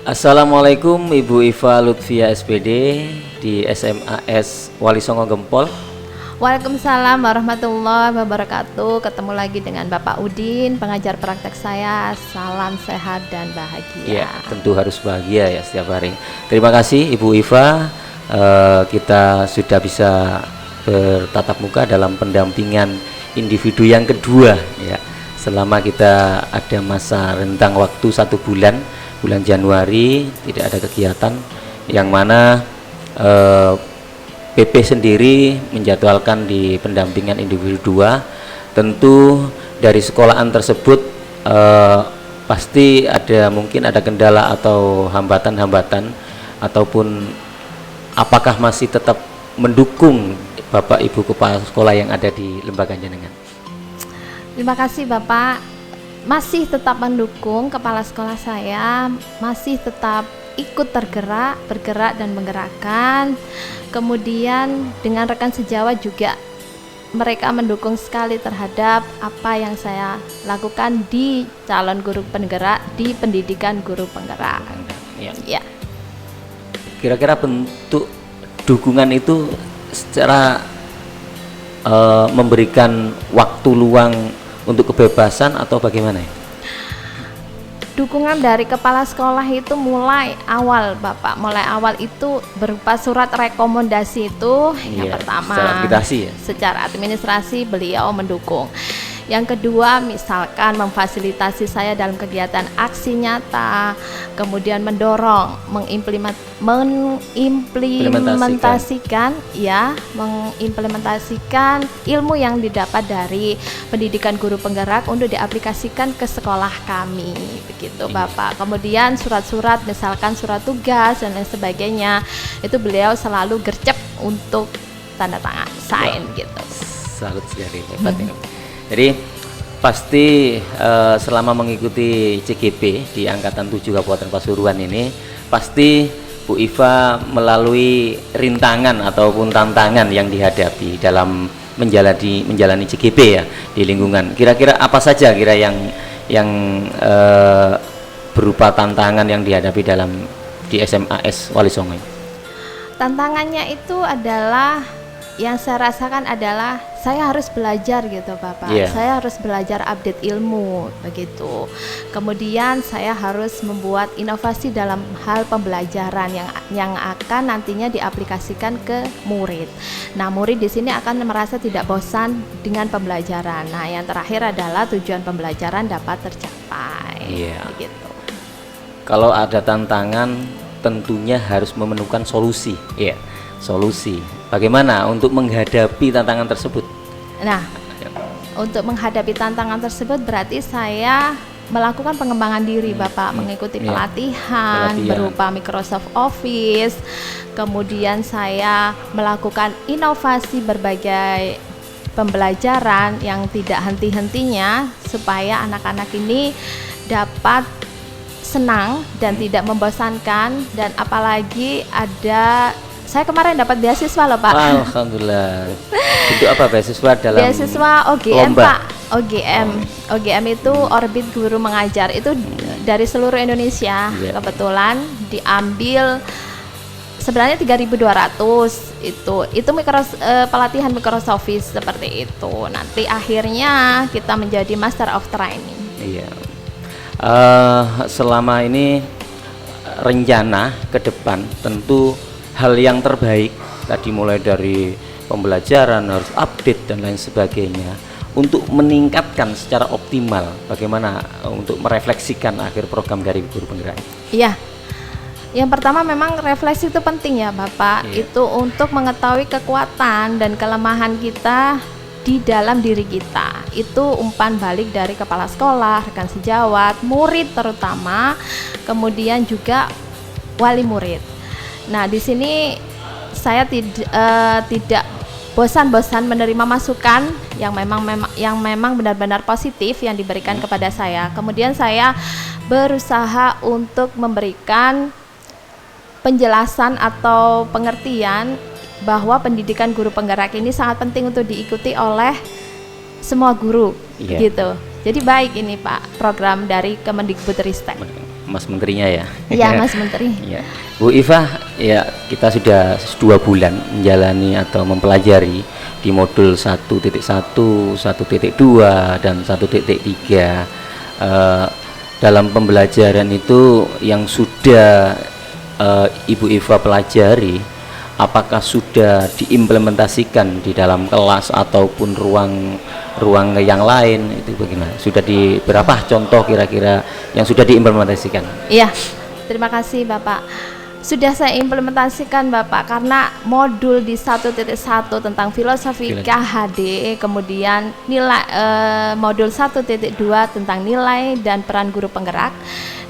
Assalamualaikum Ibu Iva Lutfia SPD di SMAS Wali Songo Gempol. Waalaikumsalam warahmatullahi wabarakatuh. Ketemu lagi dengan Bapak Udin, pengajar praktek saya. Salam sehat dan bahagia. Ya, tentu harus bahagia ya setiap hari. Terima kasih Ibu Iva. Kita sudah bisa bertatap muka dalam pendampingan individu yang kedua ya. Selama kita ada masa rentang waktu 1 bulan Januari tidak ada kegiatan, yang mana PP sendiri menjadwalkan di pendampingan individu 2. Tentu dari sekolahan tersebut pasti mungkin ada kendala atau hambatan-hambatan, ataupun apakah masih tetap mendukung Bapak Ibu Kepala Sekolah yang ada di lembaga jenengan? Terima kasih Bapak. Masih tetap mendukung kepala sekolah saya, masih tetap ikut bergerak dan menggerakkan. Kemudian dengan rekan sejawat juga mereka mendukung sekali terhadap apa yang saya lakukan di calon guru penggerak, di pendidikan guru penggerak. Ya. Kira-kira bentuk dukungan itu secara memberikan waktu luang untuk kebebasan atau bagaimana ya? Dukungan dari kepala sekolah itu mulai awal Bapak, itu berupa surat rekomendasi itu yang pertama. Secara administrasi beliau mendukung. Yang kedua, misalkan memfasilitasi saya dalam kegiatan aksi nyata, kemudian mendorong mengimplementasikan ilmu yang didapat dari pendidikan guru penggerak untuk diaplikasikan ke sekolah kami, begitu Bapak. Kemudian surat-surat, misalkan surat tugas dan lain sebagainya, itu beliau selalu gercep untuk tanda tangan, sign gitu. Salut sekali, hebat ya. Jadi pasti selama mengikuti CGP di Angkatan 7 Kabupaten Pasuruan ini, pasti Bu Iva melalui rintangan ataupun tantangan yang dihadapi dalam menjalani CGP ya di lingkungan. Kira-kira apa saja yang berupa tantangan yang dihadapi di SMAS Wali Songo? Tantangannya itu adalah, yang saya rasakan adalah saya harus belajar gitu Bapak. Saya harus belajar update ilmu begitu. Kemudian saya harus membuat inovasi dalam hal pembelajaran yang akan nantinya diaplikasikan ke murid. Nah, murid di sini akan merasa tidak bosan dengan pembelajaran. Nah, yang terakhir adalah tujuan pembelajaran dapat tercapai. Begitu. Kalau ada tantangan, tentunya harus menemukan solusi. Solusi. Bagaimana untuk menghadapi tantangan tersebut? Nah, untuk menghadapi tantangan tersebut berarti saya melakukan pengembangan diri Bapak, mengikuti pelatihan berupa Microsoft Office. Kemudian saya melakukan inovasi berbagai pembelajaran yang tidak henti-hentinya supaya anak-anak ini dapat senang dan tidak membosankan. Dan apalagi saya kemarin dapat beasiswa loh Pak. Alhamdulillah. Itu apa beasiswa dalam? Beasiswa OGM lomba? Pak. OGM itu Orbit Guru Mengajar, itu dari seluruh Indonesia. Kebetulan diambil sebenarnya 3.200 itu pelatihan Microsoft Office seperti itu. Nanti akhirnya kita menjadi Master of Training. Selama ini rencana ke depan tentu hal yang terbaik tadi, mulai dari pembelajaran harus update dan lain sebagainya, untuk meningkatkan secara optimal bagaimana untuk merefleksikan akhir program dari guru penggerak. Iya. Yang pertama memang refleksi itu penting ya Bapak. Itu untuk mengetahui kekuatan dan kelemahan kita di dalam diri kita. Itu umpan balik dari kepala sekolah, rekan sejawat, murid terutama, kemudian juga wali murid. Nah, di sini saya tidak bosan-bosan menerima masukan yang memang benar-benar positif yang diberikan kepada saya. Kemudian saya berusaha untuk memberikan penjelasan atau pengertian bahwa pendidikan guru penggerak ini sangat penting untuk diikuti oleh semua guru, gitu. Jadi baik ini Pak, program dari Kemendikbudristek. Mas Menterinya ya. Iya, Mas Menteri. Ya. Bu Iva, ya kita sudah 2 bulan menjalani atau mempelajari di modul 1.1, 1.2 dan 1.3. Dalam pembelajaran itu yang sudah Ibu Iva pelajari, apakah sudah diimplementasikan di dalam kelas ataupun ruang yang lain, itu bagaimana? Sudah di berapa contoh kira-kira yang sudah diimplementasikan? Iya, terima kasih Bapak. Sudah saya implementasikan Bapak, karena modul di 1.1 tentang filosofi KHD, kemudian nilai modul 1.2 tentang nilai dan peran guru penggerak,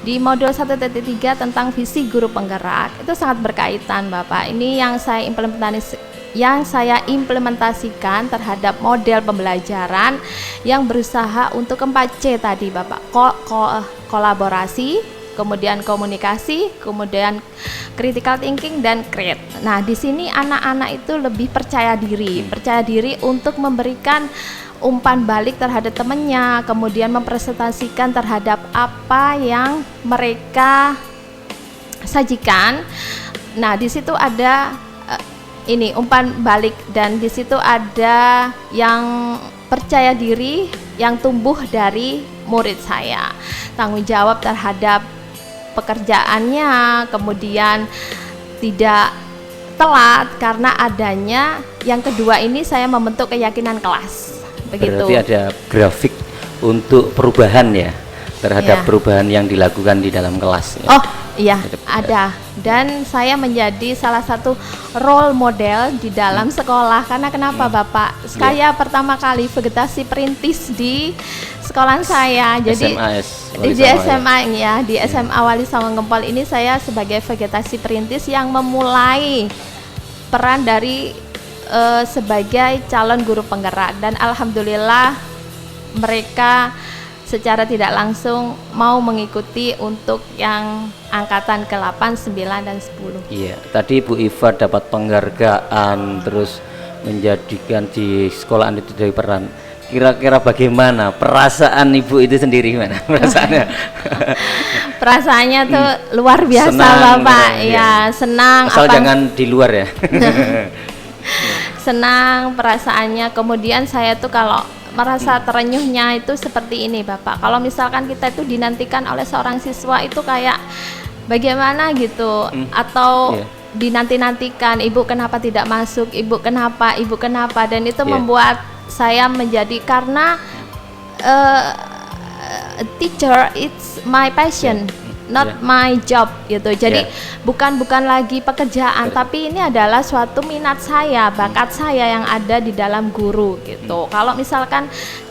di modul 1.3 tentang visi guru penggerak, itu sangat berkaitan Bapak. Ini yang saya implementasikan terhadap model pembelajaran yang berusaha untuk 4C tadi Bapak. Kolaborasi, kemudian komunikasi, kemudian critical thinking dan create. Nah, di sini anak-anak itu lebih percaya diri untuk memberikan umpan balik terhadap temannya, kemudian mempresentasikan terhadap apa yang mereka sajikan. Nah, di situ ada ini umpan balik, dan di situ ada yang percaya diri yang tumbuh dari murid saya, tanggung jawab terhadap pekerjaannya, kemudian tidak telat karena adanya yang kedua ini saya membentuk keyakinan kelas. Begitu. Berarti ada grafik untuk perubahan ya, terhadap perubahan yang dilakukan di dalam kelas ya. Oh iya, ada. Dan saya menjadi salah satu role model di dalam sekolah. Karena kenapa Bapak? Saya pertama kali vegetasi perintis di sekolah saya. Jadi di SMA ya, di SMA Wali Songo Gempol ini saya sebagai vegetasi perintis yang memulai peran dari sebagai calon guru penggerak, dan alhamdulillah mereka secara tidak langsung mau mengikuti untuk yang angkatan ke-8, 9 dan 10. Iya, tadi Bu Iva dapat penghargaan, terus menjadikan di sekolahan itu dari peran. Kira-kira bagaimana perasaan Ibu itu sendiri, gimana perasaannya? Perasaannya tuh luar biasa senang, Bapak. Ya, senang. Asal jangan di luar ya. Senang perasaannya. Kemudian saya tuh kalau merasa terenyuhnya itu seperti ini Bapak. Kalau misalkan kita itu dinantikan oleh seorang siswa itu kayak bagaimana gitu, atau dinanti-nantikan, ibu kenapa tidak masuk, ibu kenapa, dan itu membuat saya menjadi, karena teacher it's my passion, not my job gitu. Jadi bukan lagi pekerjaan, tapi ini adalah suatu minat saya, bakat saya yang ada di dalam guru gitu. Kalau misalkan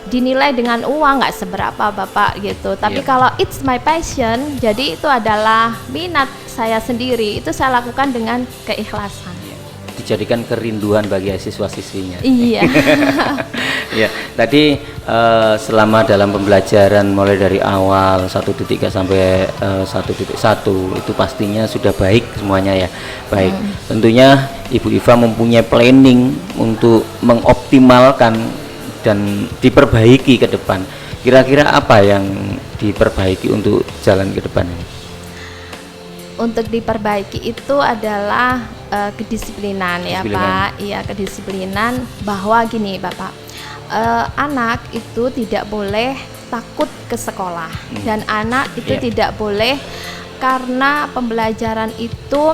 dinilai dengan uang nggak seberapa Bapak gitu, tapi kalau it's my passion, jadi itu adalah minat saya sendiri, itu saya lakukan dengan keikhlasan. Dijadikan kerinduan bagi siswa-siswinya. Iya. Ya, tadi selama dalam pembelajaran mulai dari awal 1.3 sampai 1.1 itu pastinya sudah baik semuanya ya. Baik. Tentunya Ibu Iva mempunyai planning untuk mengoptimalkan dan diperbaiki ke depan. Kira-kira apa yang diperbaiki untuk jalan ke depan ini? Untuk diperbaiki itu adalah kedisiplinan ya Pak. Iya, kedisiplinan, bahwa gini Bapak, anak itu tidak boleh takut ke sekolah, dan anak itu tidak boleh karena pembelajaran itu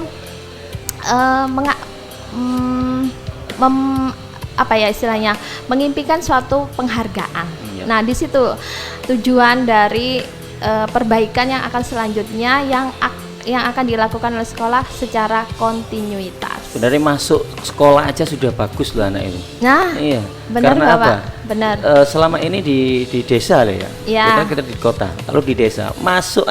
apa ya istilahnya, mengimpikan suatu penghargaan. Nah, di situ tujuan dari perbaikan yang akan selanjutnya yang akan dilakukan oleh sekolah secara kontinuitas. Sebenarnya masuk sekolah aja sudah bagus loh anak itu. Nah, iya, benar karena Bapak, apa? Benar. Selama ini di desa loh ya. Kita di kota. Kalau di desa masuk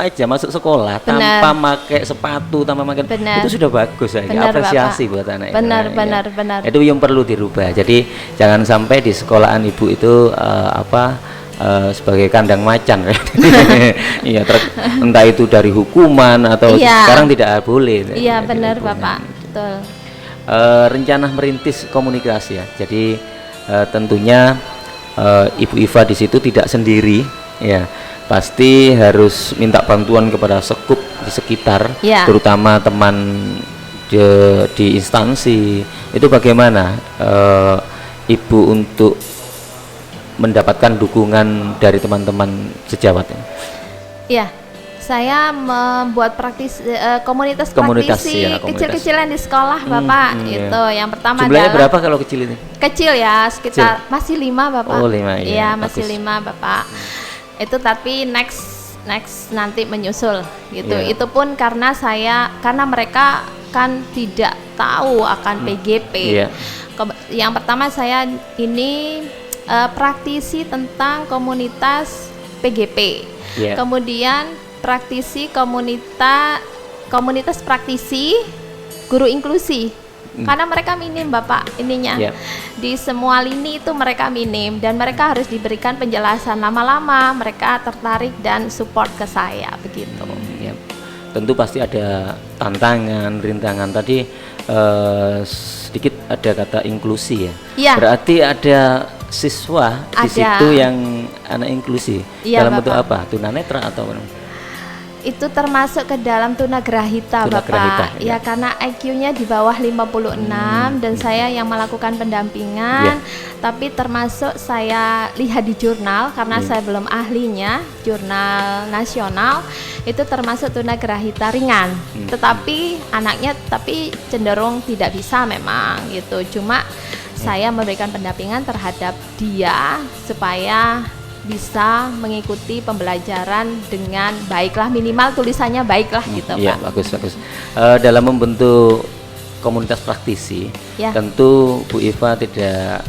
sekolah tanpa pakai sepatu, tanpa pakai, itu sudah bagus ya. Apresiasi Bapak. Buat anak itu. Benar. Itu yang perlu dirubah. Jadi jangan sampai di sekolahan Ibu itu sebagai kandang macan. Iya, entah itu dari hukuman atau sekarang tidak boleh. Iya, benar Bapak, betul. Rencana merintis komunikasi ya. Jadi tentunya Ibu Iva di situ tidak sendiri ya. pasti harus minta bantuan kepada sekup di sekitar, Ya. terutama teman di instansi. Itu bagaimana Ibu untuk mendapatkan dukungan dari teman-teman sejawat ini? Ya, saya membuat komunitas Komunitas, praktisi ya, komunitas. kecil-kecilan di sekolah, Bapak. Ya. Itu yang pertama Jumlahnya adalah berapa kalau kecil ini? kecil ya, sekitar masih 5, Bapak. Oh, 5, iya, Iya, masih bagus. 5, Bapak. Itu tapi next nanti menyusul gitu. Iya. Itu pun karena mereka kan tidak tahu akan PGP. Iya. Yang pertama saya ini praktisi tentang komunitas PGP. Iya. Kemudian praktisi komunitas praktisi guru inklusi. Karena mereka minim, Bapak, ininya. Iya. Di semua lini itu mereka minim dan mereka harus diberikan penjelasan. Lama-lama mereka tertarik dan support ke saya begitu. Ya. Tentu pasti ada tantangan, rintangan. Tadi sedikit ada kata inklusi ya. Iya. Berarti ada siswa di Ada. situ yang anak inklusi. Iya, Dalam bentuk Bapak. apa? Tunanetra atau apa? Itu termasuk ke dalam tunagrahita, Tunagrahita, Bapak. ya. Ya, karena IQ-nya di bawah 56 dan saya yang melakukan pendampingan. Tapi termasuk saya lihat di jurnal karena saya belum ahlinya, jurnal nasional itu termasuk tunagrahita ringan. Tetapi anaknya cenderung tidak bisa memang gitu. Cuma saya memberikan pendampingan terhadap dia supaya bisa mengikuti pembelajaran dengan baiklah, minimal tulisannya baiklah gitu, Iya, Pak. bagus. Dalam membentuk komunitas praktisi, Ya. tentu Bu Iva tidak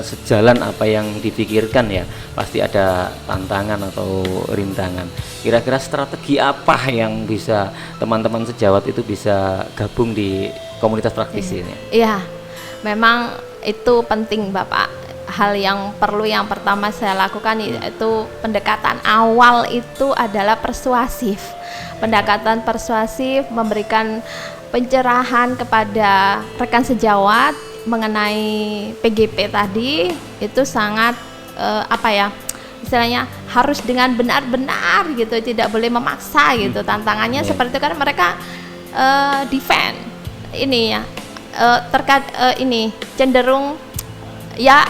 sejalan apa yang dipikirkan ya. Pasti ada tantangan atau rintangan. Kira-kira strategi apa yang bisa teman-teman sejawat itu bisa gabung di komunitas praktisi ini? Iya, memang itu penting, Bapak. Hal yang perlu yang pertama saya lakukan itu pendekatan awal itu adalah persuasif. Pendekatan persuasif memberikan pencerahan kepada rekan sejawat mengenai PGP tadi itu sangat istilahnya harus dengan benar-benar gitu, tidak boleh memaksa gitu. Tantangannya seperti itu kan mereka defend ini ya terkait ini cenderung ya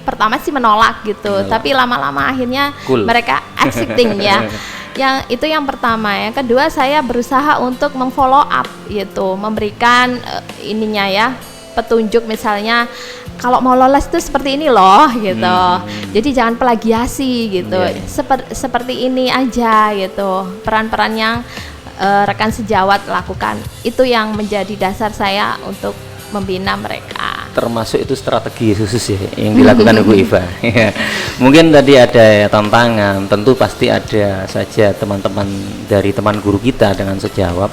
pertama sih menolak gitu, tapi lama-lama akhirnya Cool. mereka accepting ya. Yang itu yang pertama. Yang kedua saya berusaha untuk memfollow up gitu, memberikan ininya ya petunjuk misalnya kalau mau lolos itu seperti ini loh gitu. Jadi jangan plagiasi gitu. Seperti ini aja gitu. Peran-peran yang rekan sejawat lakukan itu yang menjadi dasar saya untuk membina mereka. Termasuk itu strategi khusus ya yang dilakukan Ibu Iva. Mungkin tadi ada tantangan, tentu pasti ada saja teman-teman dari teman guru kita dengan sejawat.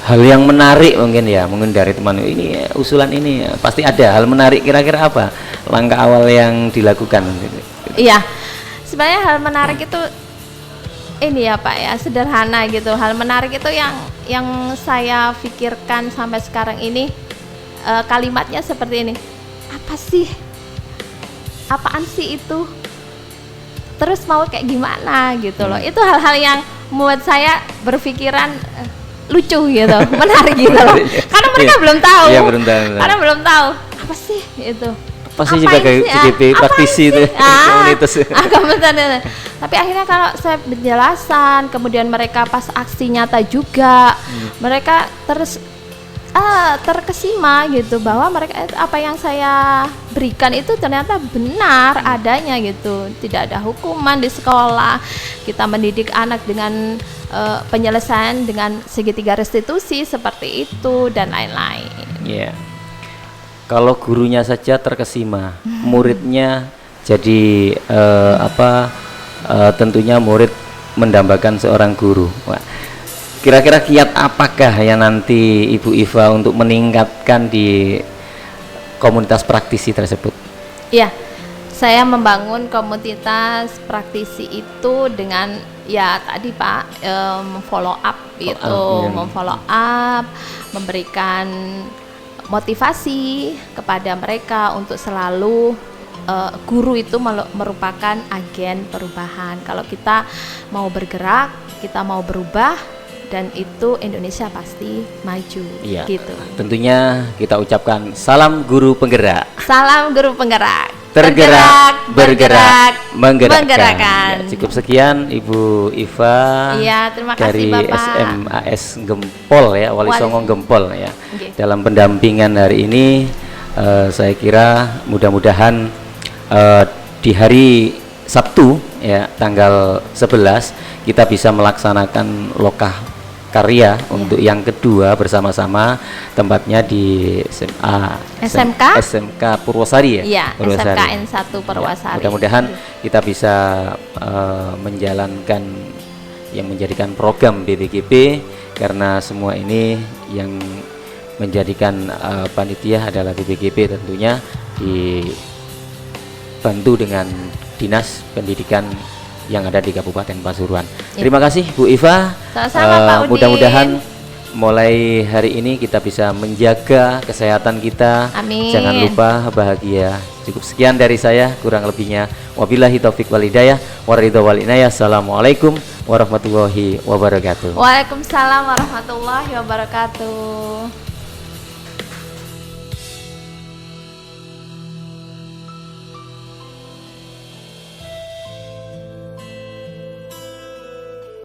Hal yang menarik mungkin dari teman ini usulan ini pasti ada hal menarik. Kira-kira apa langkah awal yang dilakukan? Iya, sebenarnya hal menarik itu ini ya Pak ya, sederhana gitu. Hal menarik itu yang saya pikirkan sampai sekarang ini kalimatnya seperti ini. Apa sih? Apaan sih itu? Terus mau kayak gimana gitu loh. Itu hal-hal yang membuat saya berpikiran lucu gitu, menarik gitu loh. Karena mereka belum tahu. Iya, belum tahu. Karena belum tahu. Apa sih itu? Pasti juga kayak CGP praktisi itu komunitas. Tapi akhirnya kalau saya penjelasan, kemudian mereka pas aksi nyata juga, mereka terkesima gitu bahwa mereka apa yang saya berikan itu ternyata benar adanya gitu. Tidak ada hukuman di sekolah. Kita mendidik anak dengan penyelesaian dengan segitiga restitusi seperti itu dan lain-lain. Iya. Kalau gurunya saja terkesima, muridnya jadi tentunya murid mendambakan seorang guru. Wah, kira-kira kiat apakah yang nanti Ibu Iva untuk meningkatkan di komunitas praktisi tersebut? Iya, saya membangun komunitas praktisi itu dengan ya tadi Pak follow up gitu, memfollow up, memberikan motivasi kepada mereka untuk selalu guru itu merupakan agen perubahan. Kalau kita mau bergerak, kita mau berubah, dan itu Indonesia pasti maju. Iya. Gitu. Tentunya kita ucapkan salam guru penggerak. Salam guru penggerak. Tergerak, bergerak, menggerakkan. Ya, cukup sekian Ibu Iva. Iya, terima kasih dari Bapak. SMAS Gempol ya, Wali Songo Gempol ya. Okay. Dalam pendampingan hari ini, saya kira mudah-mudahan di hari Sabtu ya, tanggal 11 kita bisa melaksanakan lokah karya untuk yang kedua bersama-sama, tempatnya di SMK Purwosari ya. Iya, Purwosari. SMKN 1 Purwosari. Ya, mudah-mudahan kita bisa menjalankan yang menjadikan program BPGP, karena semua ini yang menjadikan panitia adalah BPGP, tentunya dibantu dengan Dinas Pendidikan yang ada di Kabupaten Pasuruan. Ya. Terima kasih Bu Iva. Sama-sama Pak Udin. Mudah-mudahan mulai hari ini kita bisa menjaga kesehatan kita. Amin. Jangan lupa bahagia. Cukup sekian dari saya, kurang lebihnya wabillahi taufik wal hidayah waridho wal inayah. Assalamualaikum warahmatullahi wabarakatuh. Waalaikumsalam warahmatullahi wabarakatuh.